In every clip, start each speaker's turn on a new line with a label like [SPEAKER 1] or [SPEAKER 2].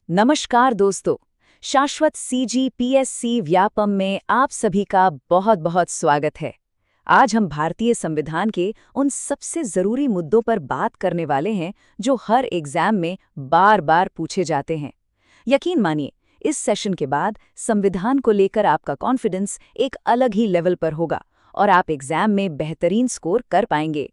[SPEAKER 1] नमस्कार दोस्तों। शाश्वत सीजीपीएससी व्यापम में आप सभी का बहुत बहुत स्वागत है। आज हम भारतीय संविधान के उन सबसे ज़रूरी मुद्दों पर बात करने वाले हैं जो हर एग्जाम में बार बार पूछे जाते हैं। यकीन मानिए, इस सेशन के बाद संविधान को लेकर आपका कॉन्फिडेंस एक अलग ही लेवल पर होगा और आप एग्जाम में बेहतरीन स्कोर कर पाएंगे।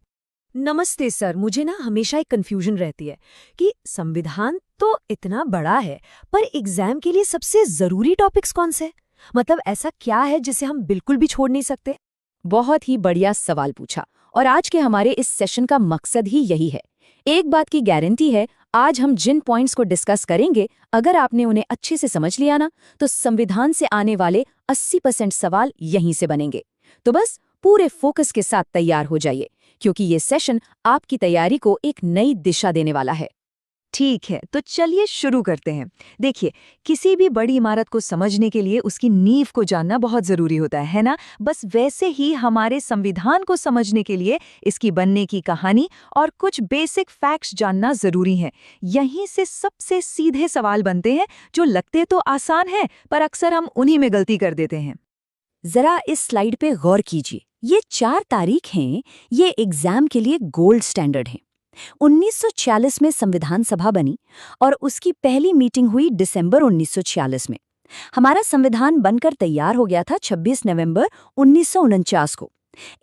[SPEAKER 2] नमस्ते सर। मुझे हमेशा एक कन्फ्यूजन रहती है कि संविधान तो इतना बड़ा है, पर एग्जाम के लिए सबसे जरूरी टॉपिक्स कौन से? मतलब ऐसा क्या है जिसे हम बिल्कुल भी छोड़ नहीं सकते?
[SPEAKER 1] बहुत ही बढ़िया सवाल पूछा और आज के हमारे इस सेशन का मकसद ही यही है। एक बात की गारंटी है, आज हम जिन पॉइंट्स को डिस्कस करेंगे, अगर आपने उन्हें अच्छे से समझ लिया ना, तो संविधान से आने वाले 80% सवाल यहीं से बनेंगे। तो बस पूरे फोकस के साथ तैयार हो जाइए, क्योंकि ये सेशन आपकी तैयारी को एक नई दिशा देने वाला है।
[SPEAKER 2] ठीक है, तो चलिए शुरू करते हैं। देखिए, किसी भी बड़ी इमारत को समझने के लिए उसकी नींव को जानना बहुत जरूरी होता है ना? बस वैसे ही हमारे संविधान को समझने के लिए इसकी बनने की कहानी और कुछ बेसिक फैक्ट्स जानना जरूरी है। यहीं से सबसे सीधे सवाल बनते हैं जो लगते तो आसान हैं, पर अक्सर हम उन्हीं में गलती कर देते हैं।
[SPEAKER 1] जरा इस स्लाइड पे गौर कीजिए। ये 4 तारीख हैं, ये एग्जाम के लिए गोल्ड स्टैंडर्ड हैं। 1946 में संविधान सभा बनी और उसकी पहली मीटिंग हुई दिसंबर 1946 में। हमारा संविधान बनकर तैयार हो गया था 26 नवंबर 1949 को।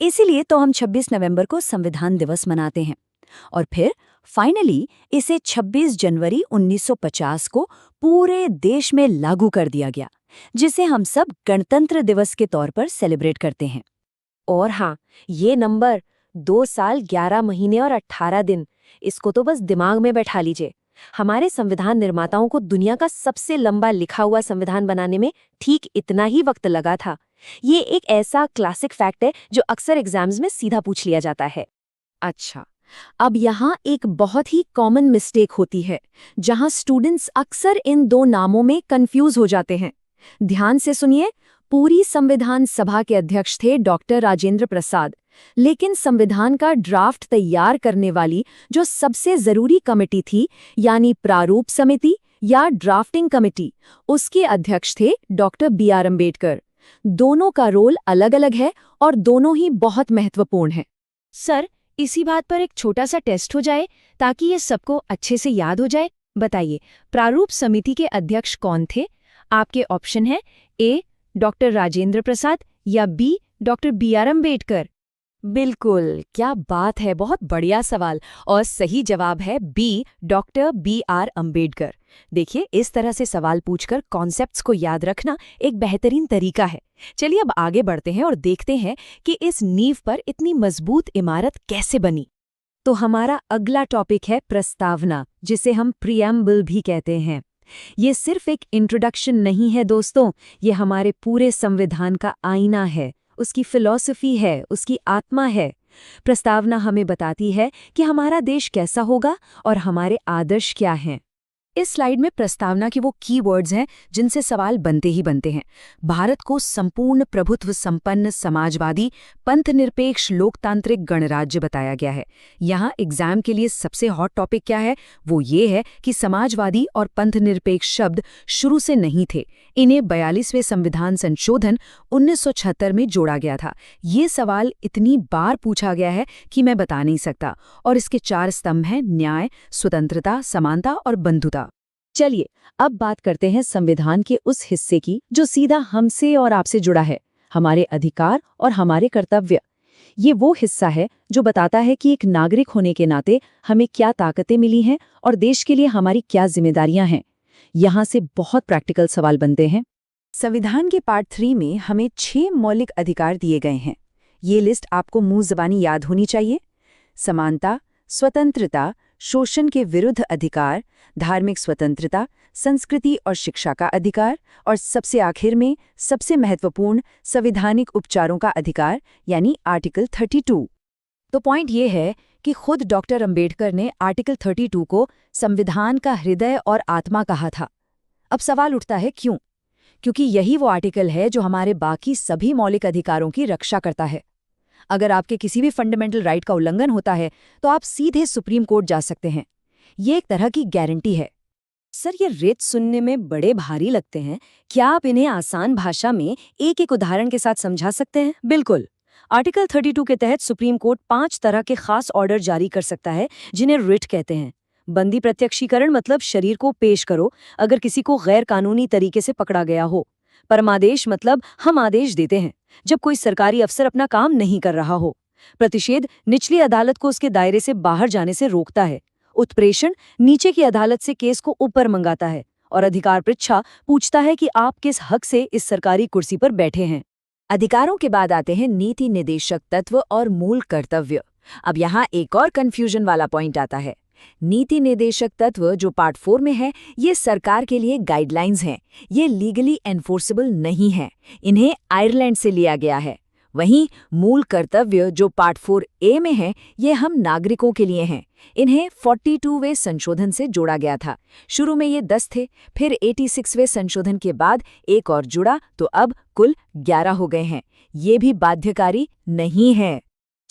[SPEAKER 1] इसीलिए तो हम 26 नवंबर को संविधान दिवस मनाते हैं। और फिर फाइनली इसे 26 जनवरी 1950 को पूरे देश में लागू कर दिया गया, जिसे हम सब गणतंत्र दिवस के तौर पर सेलिब्रेट करते हैं।
[SPEAKER 2] और हाँ, ये नंबर 2 साल 11 महीने और 18 दिन, इसको तो बस दिमाग में बैठा लीजिए। हमारे संविधान निर्माताओं को दुनिया का सबसे लंबा लिखा हुआ संविधान बनाने में ठीक इतना ही वक्त लगा था। ये एक ऐसा क्लासिक फैक्ट है जो अक्सर एग्जाम्स में सीधा पूछ लिया जाता है।
[SPEAKER 1] अच्छा, अब यहाँ एक बहुत ही कॉमन मिस्टेक होती है, जहाँ स्टूडेंट्स अक्सर इन दो नामों में कंफ्यूज हो जाते हैं। ध्यान से सुनिए, पूरी संविधान सभा के अध्यक्ष थे डॉक्टर राजेंद्र प्रसाद, लेकिन संविधान का ड्राफ्ट तैयार करने वाली जो सबसे जरूरी कमेटी थी, यानी प्रारूप समिति या ड्राफ्टिंग कमेटी, उसके अध्यक्ष थे डॉक्टर बी.आर. अम्बेडकर। दोनों का रोल अलग अलग है और दोनों ही बहुत महत्वपूर्ण है।
[SPEAKER 2] सर, इसी बात पर एक छोटा सा टेस्ट हो जाए ताकि ये सबको अच्छे से याद हो जाए। बताइए, प्रारूप समिति के अध्यक्ष कौन थे? आपके ऑप्शन है ए डॉक्टर राजेंद्र प्रसाद या बी डॉक्टर बी.आर. अम्बेडकर।
[SPEAKER 1] बिल्कुल, क्या बात है, बहुत बढ़िया सवाल। और सही जवाब है बी, डॉक्टर बी.आर. अम्बेडकर। देखिए, इस तरह से सवाल पूछकर कॉन्सेप्ट्स को याद रखना एक बेहतरीन तरीका है। चलिए अब आगे बढ़ते हैं और देखते हैं कि इस नींव पर इतनी मजबूत इमारत कैसे बनी। तो हमारा अगला टॉपिक है प्रस्तावना, जिसे हम प्रीएम्बल भी कहते हैं। ये सिर्फ एक इंट्रोडक्शन नहीं है दोस्तों, ये हमारे पूरे संविधान का आईना है, उसकी फिलॉसफी है, उसकी आत्मा है। प्रस्तावना हमें बताती है कि हमारा देश कैसा होगा और हमारे आदर्श क्या हैं। इस स्लाइड में प्रस्तावना के वो कीवर्ड्स हैं जिनसे सवाल बनते ही बनते हैं। भारत को संपूर्ण प्रभुत्व संपन्न समाजवादी पंथनिरपेक्ष लोकतांत्रिक गणराज्य बताया गया है। यहाँ एग्जाम के लिए सबसे हॉट टॉपिक क्या है? वो ये है कि समाजवादी और पंथनिरपेक्ष शब्द शुरू से नहीं थे। इन्हें 42वें संविधान संशोधन 1976 में जोड़ा गया था। ये सवाल इतनी बार पूछा गया है कि मैं बता नहीं सकता। और इसके 4 स्तंभ हैं: न्याय, स्वतंत्रता, समानता और बंधुता। चलिए अब बात करते हैं संविधान के उस हिस्से की जो सीधा हमसे और आपसे जुड़ा है, हमारे अधिकार और हमारे कर्तव्य। ये वो हिस्सा है जो बताता है कि एक नागरिक होने के नाते हमें क्या ताकतें मिली हैं और देश के लिए हमारी क्या जिम्मेदारियां हैं। यहाँ से बहुत प्रैक्टिकल सवाल बनते हैं। संविधान के पार्ट 3 में हमें 6 मौलिक अधिकार दिए गए हैं। ये लिस्ट आपको मुंह ज़बानी याद होनी चाहिए: समानता, स्वतंत्रता, शोषण के विरुद्ध अधिकार, धार्मिक स्वतंत्रता, संस्कृति और शिक्षा का अधिकार, और सबसे आखिर में सबसे महत्वपूर्ण संवैधानिक उपचारों का अधिकार, यानी आर्टिकल 32। तो पॉइंट ये है कि खुद डॉक्टर अंबेडकर ने आर्टिकल 32 को संविधान का हृदय और आत्मा कहा था। अब सवाल उठता है क्यों? क्योंकि यही वो आर्टिकल है जो हमारे बाकी सभी मौलिक अधिकारों की रक्षा करता है। अगर आपके किसी भी फंडामेंटल राइट का उल्लंघन होता है तो आप सीधे सुप्रीम कोर्ट जा सकते हैं। ये एक तरह की गारंटी है। सर, ये रेट सुनने में बड़े भारी लगते हैं। क्या आप इन्हें आसान भाषा में एक एक उदाहरण के साथ समझा सकते हैं?
[SPEAKER 2] बिल्कुल।
[SPEAKER 1] आर्टिकल 32 के तहत सुप्रीम कोर्ट 5 तरह के खास ऑर्डर जारी कर सकता है, जिन्हें रिट कहते हैं। बंदी प्रत्यक्षीकरण मतलब शरीर को पेश करो अगर किसी को गैर कानूनी तरीके से पकड़ा गया हो। परमादेश मतलब हम आदेश देते हैं जब कोई सरकारी अफसर अपना काम नहीं कर रहा हो। प्रतिषेध निचली अदालत को उसके दायरे से बाहर जाने से रोकता है। उत्प्रेषण नीचे की अदालत से केस को ऊपर मंगाता है। और अधिकार पृच्छा पूछता है कि आप किस हक से इस सरकारी कुर्सी पर बैठे हैं।
[SPEAKER 2] अधिकारों के बाद आते हैं नीति निर्देशक तत्व और मूल कर्तव्य। अब यहाँ एक और कंफ्यूजन वाला पॉइंट आता है। नीति निर्देशक तत्व जो पार्ट 4 में है, ये सरकार के लिए गाइडलाइंस हैं। ये लीगली एनफोर्सेबल नहीं है, इन्हें आयरलैंड से लिया गया है। वहीं मूल कर्तव्य जो पार्ट 4A में है, ये हम नागरिकों के लिए हैं। इन्हें 42वें संशोधन से जोड़ा गया था। शुरू में ये 10 थे, फिर 86वें संशोधन के बाद एक और जुड़ा तो अब कुल 11 हो गए हैं। ये भी बाध्यकारी नहीं है।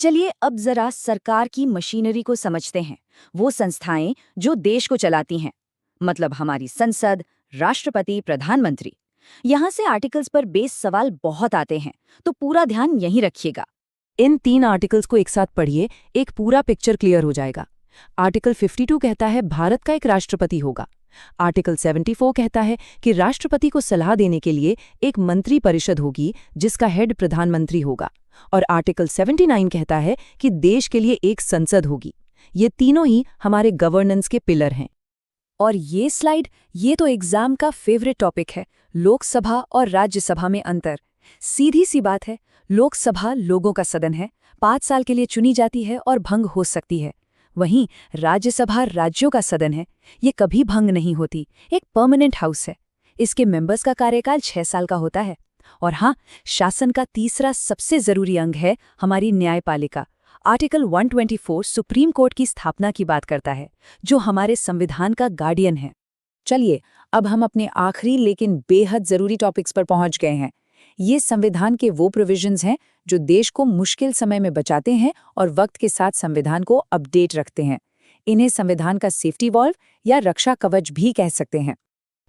[SPEAKER 1] चलिए अब जरा सरकार की मशीनरी को समझते हैं। वो संस्थाएं जो देश को चलाती हैं, मतलब हमारी संसद, राष्ट्रपति, प्रधानमंत्री। यहाँ से आर्टिकल्स पर बेस सवाल बहुत आते हैं, तो पूरा ध्यान यहीं रखिएगा।
[SPEAKER 2] इन 3 आर्टिकल्स को एक साथ पढ़िए, एक पूरा पिक्चर क्लियर हो जाएगा। आर्टिकल 52 कहता है भारत का एक राष्ट्रपति होगा। आर्टिकल 74 कहता है कि राष्ट्रपति को सलाह देने के लिए एक मंत्री परिषद होगी जिसका हेड प्रधानमंत्री होगा। और आर्टिकल 79 कहता है कि देश के लिए एक संसद होगी। ये तीनों ही हमारे गवर्नेंस के पिलर हैं।
[SPEAKER 1] और ये स्लाइड, ये तो एग्जाम का फेवरेट टॉपिक है, लोकसभा और राज्यसभा में अंतर। सीधी सी बात है, लोकसभा लोगों का सदन है, 5 साल के लिए चुनी जाती है और भंग हो सकती है। वहीं राज्यसभा राज्यों का सदन है, ये कभी भंग नहीं होती, एक परमानेंट हाउस है। इसके मेंबर्स का कार्यकाल 6 साल का होता है। और हाँ, शासन का तीसरा सबसे जरूरी अंग है हमारी न्यायपालिका। आर्टिकल 124 सुप्रीम कोर्ट की स्थापना की बात करता है, जो हमारे संविधान का गार्डियन है।
[SPEAKER 2] चलिए, अब हम अपने आखिरी लेकिन बेहद जरूरी टॉपिक्स पर पहुंच गए हैं। ये संविधान के वो प्रोविजंस हैं जो देश को मुश्किल समय में बचाते हैं और वक्त के साथ संविधान को अपडेट रखते हैं। इन्हें संविधान का सेफ्टी वॉल्व या रक्षा कवच भी कह सकते हैं।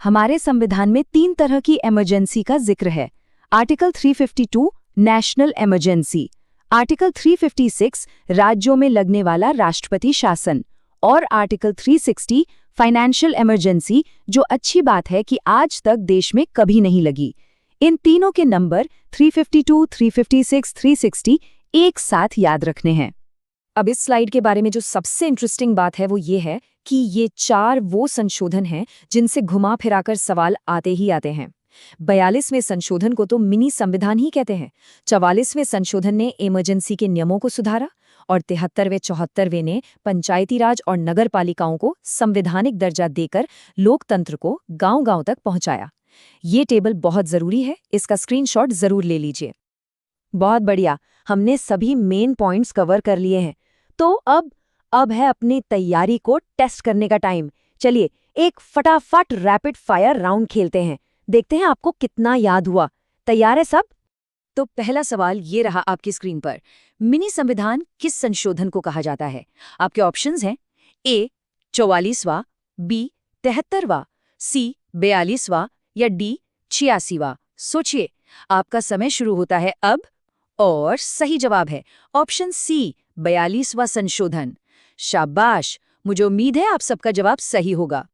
[SPEAKER 1] हमारे संविधान में 3 तरह की इमरजेंसी का जिक्र है। आर्टिकल 352 नेशनल इमरजेंसी, आर्टिकल 356 राज्यों में लगने वाला राष्ट्रपति शासन और आर्टिकल 360 फाइनेंशियल इमरजेंसी, जो अच्छी बात है कि आज तक देश में कभी नहीं लगी। इन तीनों के नंबर 352, 356, 360 एक साथ याद रखने हैं। अब इस स्लाइड के बारे में जो सबसे इंटरेस्टिंग बात है वो ये है कि ये 4 वो संशोधन हैं जिनसे घुमा फिराकर सवाल आते ही आते हैं। 42वें संशोधन को तो मिनी संविधान ही कहते हैं। 44वें संशोधन ने इमरजेंसी के नियमों को सुधारा और 73वें 74वें ने पंचायती राज और नगर पालिकाओं को संवैधानिक दर्जा देकर लोकतंत्र को गांव-गांव तक पहुंचाया। ये टेबल बहुत जरूरी है, इसका स्क्रीनशॉट जरूर ले लीजिए। बहुत बढ़िया, हमने सभी मेन पॉइंट्स कवर कर लिए हैं। तो अब है अपनी तैयारी को टेस्ट करने का टाइम। चलिए एक फटाफट रैपिड फायर राउंड खेलते हैं, देखते हैं आपको कितना याद हुआ। तैयार है सब? तो पहला सवाल ये रहा आपकी स्क्रीन पर। मिनी संविधान किस संशोधन को कहा जाता है? आपके ऑप्शंस हैं ए 44वां, बी 73वां, सी 42वां या डी 86वां। सोचिए, आपका समय शुरू होता है अब। और सही जवाब है ऑप्शन सी 42वां संशोधन। शाबाश, मुझे उम्मीद है आप सबका जवाब सही होगा।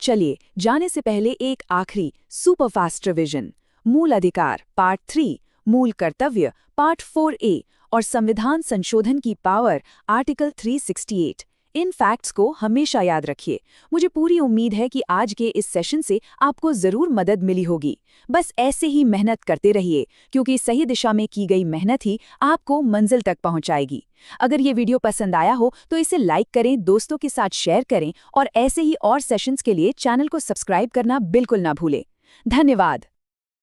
[SPEAKER 1] चलिए जाने से पहले एक आखिरी सुपरफास्ट रिवीजन। मूल अधिकार पार्ट 3, मूल कर्तव्य पार्ट 4A और संविधान संशोधन की पावर आर्टिकल 368। इन फैक्ट्स को हमेशा याद रखिए। मुझे पूरी उम्मीद है कि आज के इस सेशन से आपको जरूर मदद मिली होगी। बस ऐसे ही मेहनत करते रहिए, क्योंकि सही दिशा में की गई मेहनत ही आपको मंजिल तक पहुंचाएगी। अगर ये वीडियो पसंद आया हो तो इसे लाइक करें, दोस्तों के साथ शेयर करें और ऐसे ही और सेशंस के लिए चैनल को सब्सक्राइब करना बिल्कुल ना भूलें। धन्यवाद।